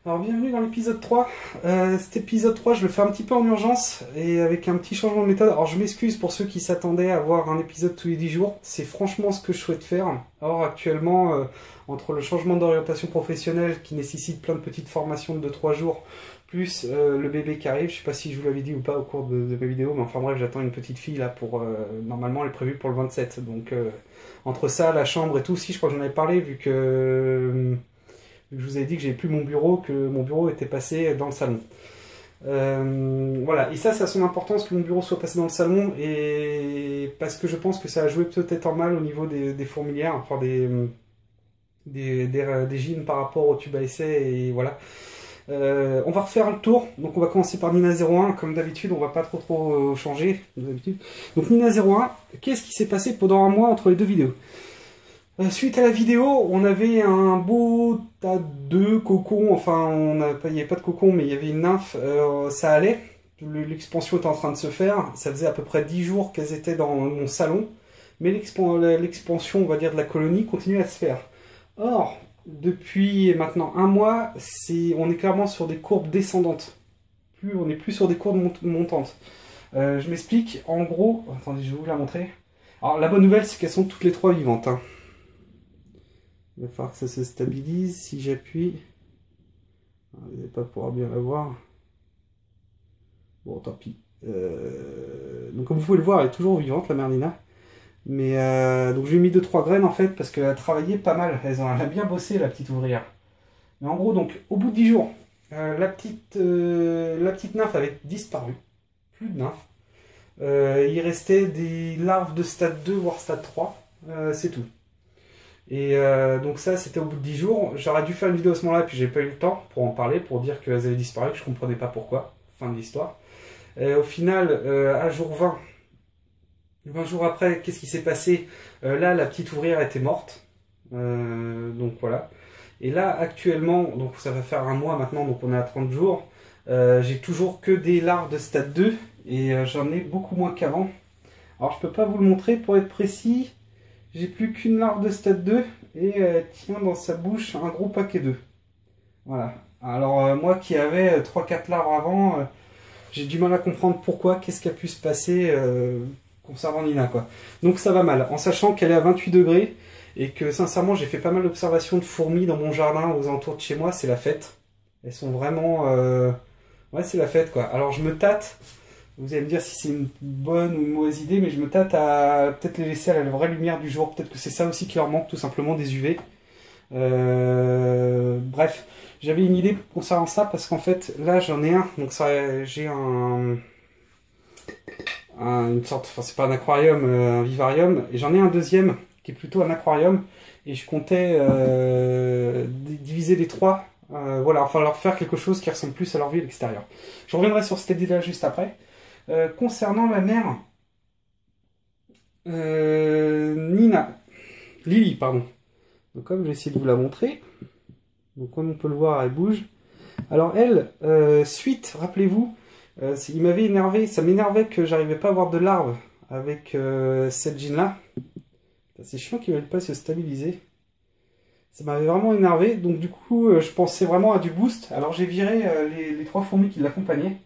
Alors bienvenue dans l'épisode 3. Cet épisode 3 je le fais un petit peu en urgence et avec un petit changement de méthode. Alors je m'excuse pour ceux qui s'attendaient à avoir un épisode tous les 10 jours. C'est franchement ce que je souhaite faire. Or actuellement, entre le changement d'orientation professionnelle qui nécessite plein de petites formations de 2-3 jours, plus le bébé qui arrive, je sais pas si je vous l'avais dit ou pas au cours de mes vidéos, mais enfin bref, j'attends une petite fille là pour... normalement elle est prévue pour le 27. Donc entre ça, la chambre et tout, si je crois que j'en avais parlé vu que... Je vous avais dit que j'avais plus mon bureau, que mon bureau était passé dans le salon. Voilà, et ça a son importance que mon bureau soit passé dans le salon, et parce que je pense que ça a joué peut-être en mal au niveau des fourmilières, enfin des gînes par rapport au tube à essai, et voilà. On va refaire le tour, donc on va commencer par Nina 01, comme d'habitude, on va pas trop changer, d'habitude. Donc Nina 01, qu'est-ce qui s'est passé pendant un mois entre les deux vidéos? Suite à la vidéo, on avait un beau tas de cocons, enfin il n'y avait pas de cocons mais il y avait une nymphe, ça allait, l'expansion était en train de se faire, ça faisait à peu près 10 jours qu'elles étaient dans mon salon, mais l'expansion on va dire de la colonie continuait à se faire. Or, depuis maintenant un mois, on est clairement sur des courbes descendantes, on n'est plus sur des courbes montantes. Je m'explique, en gros, attendez je vais vous la montrer. Alors la bonne nouvelle c'est qu'elles sont toutes les trois vivantes, hein. Il va falloir que ça se stabilise. Si j'appuie, vous n'allez pas pouvoir bien la voir. Bon, tant pis. Donc comme vous pouvez le voir, elle est toujours vivante, la Merlina. Mais donc je lui ai mis 2-3 graines en fait, parce qu'elle a travaillé pas mal. Elle a bien bossé, la petite ouvrière. Mais en gros, donc au bout de 10 jours, la petite nymphe avait disparu. Plus de nymphes. Il restait des larves de stade 2, voire stade 3. C'est tout. Et donc ça c'était au bout de 10 jours, j'aurais dû faire une vidéo à ce moment là puis j'ai pas eu le temps pour en parler, pour dire qu'elles avaient disparu, que je comprenais pas pourquoi, fin de l'histoire. Au final, à jour 20 jours après, qu'est-ce qui s'est passé? Là la petite ouvrière était morte, donc voilà. Et là actuellement, donc ça va faire un mois maintenant, donc on est à 30 jours, j'ai toujours que des larves de stade 2 et j'en ai beaucoup moins qu'avant. Alors je peux pas vous le montrer pour être précis. J'ai plus qu'une larve de stade 2 et elle tient dans sa bouche un gros paquet d'œufs. Voilà. Alors moi qui avais 3-4 larves avant, j'ai du mal à comprendre pourquoi, qu'est-ce qui a pu se passer concernant Nina, quoi. Donc ça va mal, en sachant qu'elle est à 28 degrés et que sincèrement j'ai fait pas mal d'observations de fourmis dans mon jardin aux alentours de chez moi, c'est la fête. Elles sont vraiment... Ouais, c'est la fête, quoi. Alors je me tâte. Vous allez me dire si c'est une bonne ou une mauvaise idée, mais je me tâte à peut-être les laisser à la vraie lumière du jour. Peut-être que c'est ça aussi qui leur manque, tout simplement, des UV. Bref, j'avais une idée concernant ça, parce qu'en fait, là j'en ai un. Donc j'ai une sorte, enfin c'est pas un aquarium, un vivarium. Et j'en ai un deuxième, qui est plutôt un aquarium. Et je comptais diviser les trois. Voilà, enfin leur faire quelque chose qui ressemble plus à leur vie à l'extérieur. Je reviendrai sur cette idée-là juste après. Concernant la mère, Lily, pardon. Donc comme j'ai essayé de vous la montrer, donc comme on peut le voir, elle bouge. Alors elle, rappelez-vous, il m'avait énervé, ça m'énervait que j'arrivais pas à avoir de larves avec cette gîne-là. C'est chiant qu'il ne veuille pas se stabiliser. Ça m'avait vraiment énervé, donc du coup je pensais vraiment à du boost. Alors j'ai viré les 3 fourmis qui l'accompagnaient.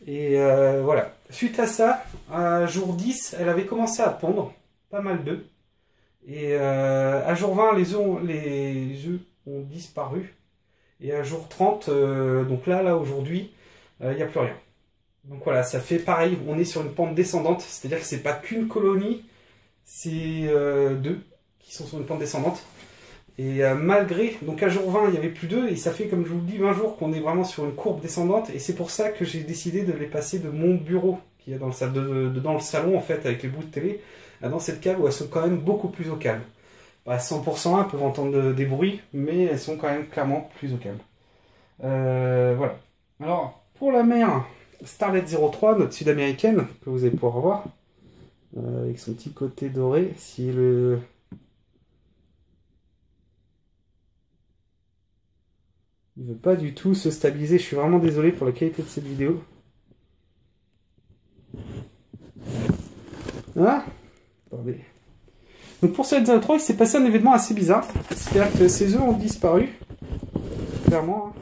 Et voilà. Suite à ça, à jour 10, elle avait commencé à pondre pas mal d'œufs. Et à jour 20, les œufs ont disparu. Et à jour 30, donc là aujourd'hui, il n'y a plus rien. Donc voilà, ça fait pareil, on est sur une pente descendante. C'est-à-dire que c'est pas qu'une colonie, c'est 2 qui sont sur une pente descendante. Et malgré, donc à jour 20 il n'y avait plus d'œufs, et ça fait comme je vous le dis 20 jours qu'on est vraiment sur une courbe descendante, et c'est pour ça que j'ai décidé de les passer de mon bureau, qui est dans le salon en fait, avec les bouts de télé, dans cette cave où elles sont quand même beaucoup plus au calme. Pas 100%, elles peuvent entendre des bruits, mais elles sont quand même clairement plus au calme. Voilà. Alors, pour la mère Starlet 03, notre sud-américaine, que vous allez pouvoir voir, avec son petit côté doré, si le... Il veut pas du tout se stabiliser. Je suis vraiment désolé pour la qualité de cette vidéo. Ah, attendez. Donc pour cette 03, il s'est passé un événement assez bizarre. C'est-à-dire que ces œufs ont disparu. Clairement. Hein.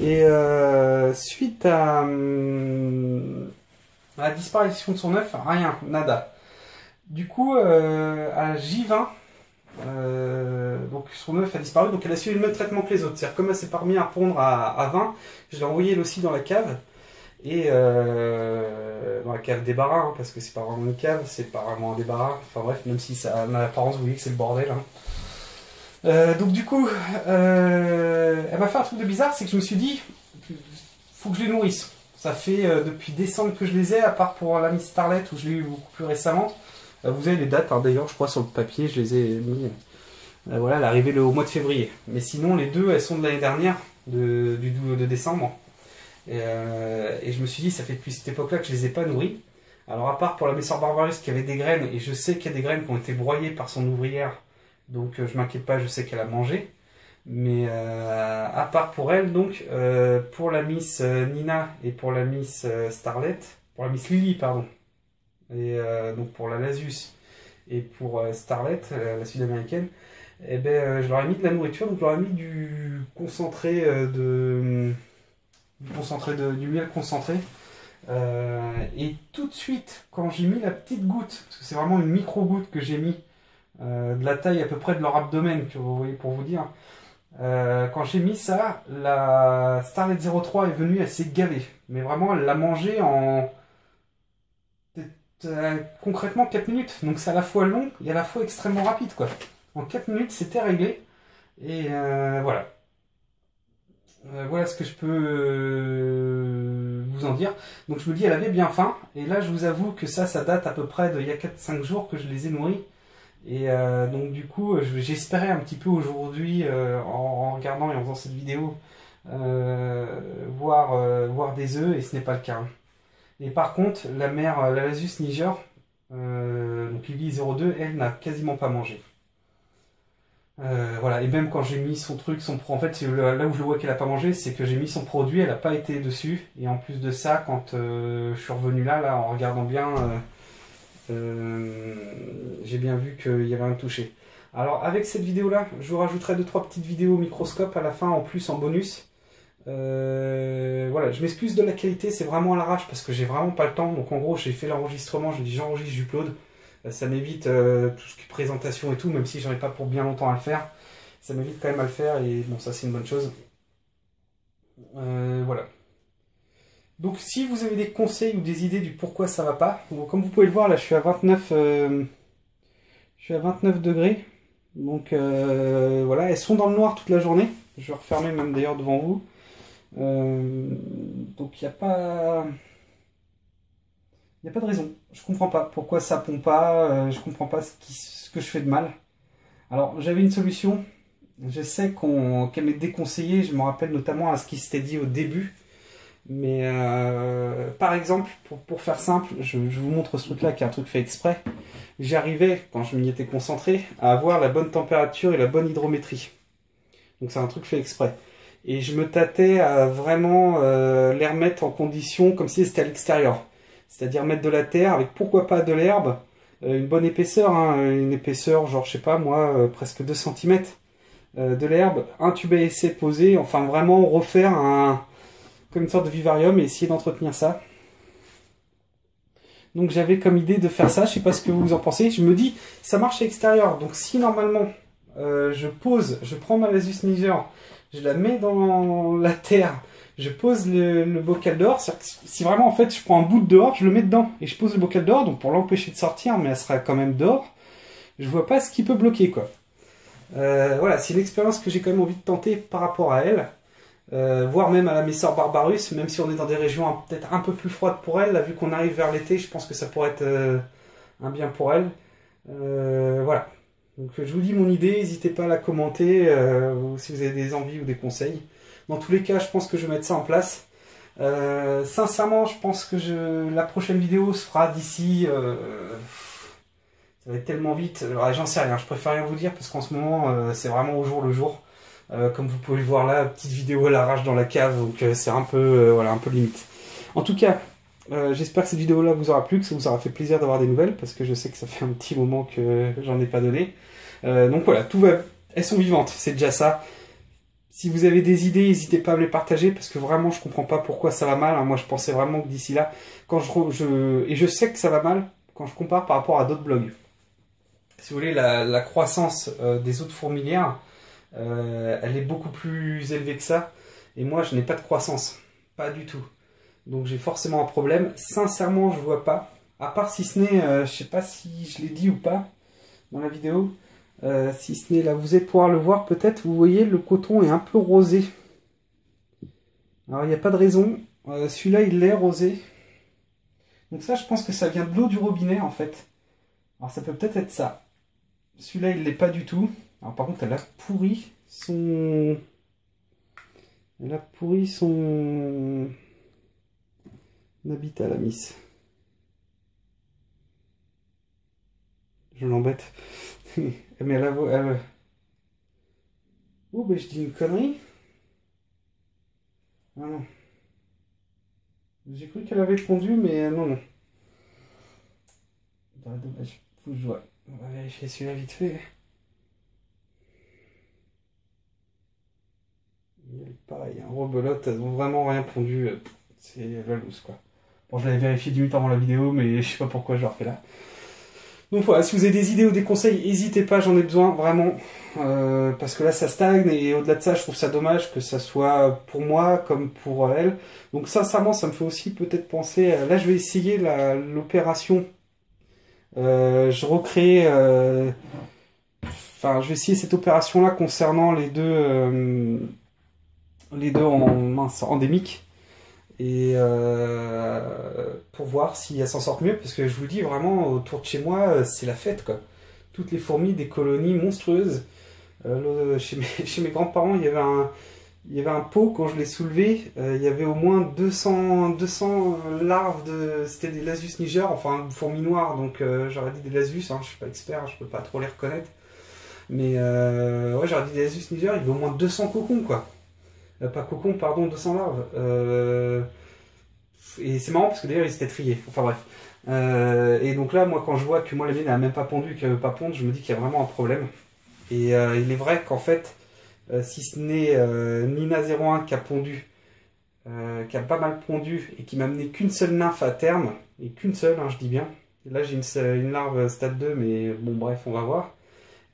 Et suite à la disparition de son œuf, rien, nada. Du coup, à J20, donc son œuf a disparu, donc elle a suivi le même traitement que les autres. C'est-à-dire comme elle s'est pas remis à pondre à 20, je l'ai envoyé elle aussi dans la cave. Et dans la cave débarras, hein, parce que c'est pas vraiment une cave, c'est pas vraiment un débarras. Enfin bref, même si ça a l'apparence, vous voyez que c'est le bordel. Hein. Donc du coup, elle m'a fait un truc de bizarre, c'est que je me suis dit, faut que je les nourrisse. Ça fait depuis décembre que je les ai, à part pour la Miss Starlet où je l'ai eu beaucoup plus récemment. Vous avez les dates, hein, d'ailleurs, je crois sur le papier, je les ai mis. Voilà, elle est arrivée au mois de février. Mais sinon, les deux, elles sont de l'année dernière, de décembre. Et je me suis dit, ça fait depuis cette époque-là que je les ai pas nourris. Alors à part pour la Messor Barbarus qui avait des graines, et je sais qu'il y a des graines qui ont été broyées par son ouvrière, donc je m'inquiète pas, je sais qu'elle a mangé. Mais à part pour elle, donc pour la Miss Nina et pour la Miss Starlet, pour la Miss Lily, pardon, et donc pour la Lasus et pour Starlet, la sud-américaine, eh ben, je leur ai mis de la nourriture, donc je leur ai mis du concentré du miel concentré. Et tout de suite, quand j'ai mis la petite goutte, parce que c'est vraiment une micro-goutte que j'ai mis, de la taille à peu près de leur abdomen, que vous voyez pour vous dire, quand j'ai mis ça, la Starlet 03 est venue, elle s'est gavée. Mais vraiment, elle l'a mangé en concrètement 4 minutes. Donc c'est à la fois long et à la fois extrêmement rapide, quoi. En 4 minutes, c'était réglé. Et voilà. Voilà ce que je peux vous en dire. Donc je me dis, elle avait bien faim. Et là, je vous avoue que ça date à peu près d'il y a 4-5 jours que je les ai nourris. Et donc du coup, j'espérais un petit peu aujourd'hui, en regardant et en faisant cette vidéo, voir des œufs, et ce n'est pas le cas. Et par contre, la mère, la Lasus Niger, donc Lily 02, elle n'a quasiment pas mangé. Voilà, et même quand j'ai mis son truc, en fait, là où je le vois qu'elle a pas mangé, c'est que j'ai mis son produit, elle n'a pas été dessus. Et en plus de ça, quand je suis revenu là, en regardant bien, j'ai bien vu qu'il y avait un touché. Alors avec cette vidéo là, je vous rajouterai 2-3 petites vidéos au microscope à la fin en plus en bonus. Voilà, je m'excuse de la qualité, c'est vraiment à l'arrache parce que j'ai vraiment pas le temps. Donc en gros j'ai fait l'enregistrement, je dis j'enregistre, j'upload. Ça m'évite tout ce qui est présentation et tout, même si j'en ai pas pour bien longtemps à le faire. Ça m'évite quand même à le faire et bon, ça c'est une bonne chose. Voilà. Donc si vous avez des conseils ou des idées du pourquoi ça va pas, bon, comme vous pouvez le voir là je suis à 29, je suis à 29 degrés. Donc voilà, elles sont dans le noir toute la journée. Je vais refermer même d'ailleurs devant vous. Donc il n'y a pas... Il n'y a pas de raison. Je comprends pas pourquoi ça pompe pas. Je comprends pas ce que je fais de mal. Alors j'avais une solution. Je sais qu'elle m'est déconseillée. Je me rappelle notamment à ce qui s'était dit au début. Mais par exemple, pour faire simple, je vous montre ce truc-là qui est un truc fait exprès. J'arrivais, quand je m'y étais concentré, à avoir la bonne température et la bonne hydrométrie. Donc c'est un truc fait exprès. Et je me tâtais à vraiment les remettre en condition comme si c'était à l'extérieur. C'est-à-dire mettre de la terre avec pourquoi pas de l'herbe, une bonne épaisseur, hein, une épaisseur genre je sais pas moi, presque 2 cm, de l'herbe, un tube à essai posé, enfin vraiment refaire comme une sorte de vivarium et essayer d'entretenir ça. Donc j'avais comme idée de faire ça, je sais pas ce que vous en pensez, je me dis ça marche à l'extérieur, donc si normalement je prends ma Lasus Niger, je la mets dans la terre, je pose le bocal d'or, si vraiment en fait je prends un bout de dehors, je le mets dedans et je pose le bocal d'or, donc pour l'empêcher de sortir, mais elle sera quand même dehors, je vois pas ce qui peut bloquer quoi. Voilà, c'est une expérience que j'ai quand même envie de tenter par rapport à elle, voire même à la Messor Barbarus, même si on est dans des régions peut-être un peu plus froides pour elle, là vu qu'on arrive vers l'été, je pense que ça pourrait être un bien pour elle. Voilà. Donc je vous dis mon idée, n'hésitez pas à la commenter si vous avez des envies ou des conseils. Dans tous les cas, je pense que je vais mettre ça en place. Sincèrement, je pense que la prochaine vidéo se fera d'ici... ça va être tellement vite. J'en sais rien, je préfère rien vous dire parce qu'en ce moment, c'est vraiment au jour le jour. Comme vous pouvez le voir là, petite vidéo à l'arrache dans la cave, donc c'est un peu, voilà, un peu limite. En tout cas, j'espère que cette vidéo-là vous aura plu, que ça vous aura fait plaisir d'avoir des nouvelles, parce que je sais que ça fait un petit moment que j'en ai pas donné. Donc voilà, elles sont vivantes, c'est déjà ça. Si vous avez des idées, n'hésitez pas à me les partager parce que vraiment je comprends pas pourquoi ça va mal. Hein. Moi je pensais vraiment que d'ici là, quand et je sais que ça va mal quand je compare par rapport à d'autres blogs. Si vous voulez, la croissance des autres fourmilières, elle est beaucoup plus élevée que ça. Et moi je n'ai pas de croissance, pas du tout. Donc j'ai forcément un problème. Sincèrement je vois pas. À part si ce n'est, je sais pas si je l'ai dit ou pas dans la vidéo. Si ce n'est là, vous allez pouvoir le voir peut-être, vous voyez le coton est un peu rosé. Alors il n'y a pas de raison, celui-là il est rosé. Donc ça je pense que ça vient de l'eau du robinet en fait. Alors ça peut peut-être être ça. Celui-là il l'est pas du tout. Alors par contre elle a pourri son... Elle a pourri son... habitat la miss. Je l'embête. Mais elle... Oh, ben je dis une connerie. Ah non. J'ai cru qu'elle avait pondu, mais non, non. Dommage. Faut que je vois. On va vérifier celui-là vite fait. Pareil, hein, rebelote, elles ont vraiment rien pondu. C'est la loose, quoi. Bon, je l'avais vérifié 10 minutes avant la vidéo, mais je sais pas pourquoi je le refais là. Donc voilà, si vous avez des idées ou des conseils, n'hésitez pas, j'en ai besoin, vraiment. Parce que là, ça stagne, et au-delà de ça, je trouve ça dommage que ça soit pour moi comme pour elle. Donc sincèrement, ça me fait aussi peut-être penser... Là, je vais essayer l'opération. Je recrée... Enfin, je vais essayer cette opération-là concernant les deux endémiques. Et pour voir si elles s'en sortent mieux, parce que je vous dis vraiment, autour de chez moi, c'est la fête, quoi. Toutes les fourmis, des colonies monstrueuses. Chez mes grands-parents, il y avait un pot, quand je l'ai soulevé, il y avait au moins 200 larves c'était des Lasus niger, enfin fourmis noires, donc j'aurais dit des Lasus, hein, je suis pas expert, je peux pas trop les reconnaître. Mais ouais, j'aurais dit des Lasus niger, il y avait au moins 200 cocons, quoi. Pas cocons, pardon, 200 larves. Et c'est marrant parce que d'ailleurs ils étaient triés. Enfin bref. Et donc là, moi quand je vois que moi la mienne n'a même pas pondu, qu'elle veut pas pondre, je me dis qu'il y a vraiment un problème. Et il est vrai qu'en fait, si ce n'est Nina01 qui a pondu, qui a pas mal pondu et qui m'a amené qu'une seule nymphe à terme, et qu'une seule, hein, je dis bien. Et là j'ai une larve stade 2, mais bon bref, on va voir.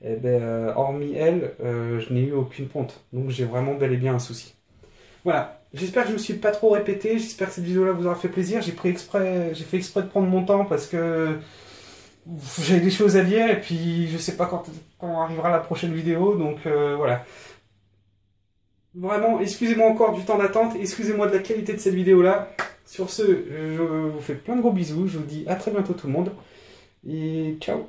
Et ben, hormis elle, je n'ai eu aucune ponte. Donc j'ai vraiment bel et bien un souci. Voilà, j'espère que je ne me suis pas trop répété, j'espère que cette vidéo-là vous aura fait plaisir. J'ai fait exprès de prendre mon temps parce que j'avais des choses à dire et puis je sais pas quand arrivera la prochaine vidéo, donc voilà. Vraiment, excusez-moi encore du temps d'attente, excusez-moi de la qualité de cette vidéo-là. Sur ce, je vous fais plein de gros bisous, je vous dis à très bientôt tout le monde, et ciao!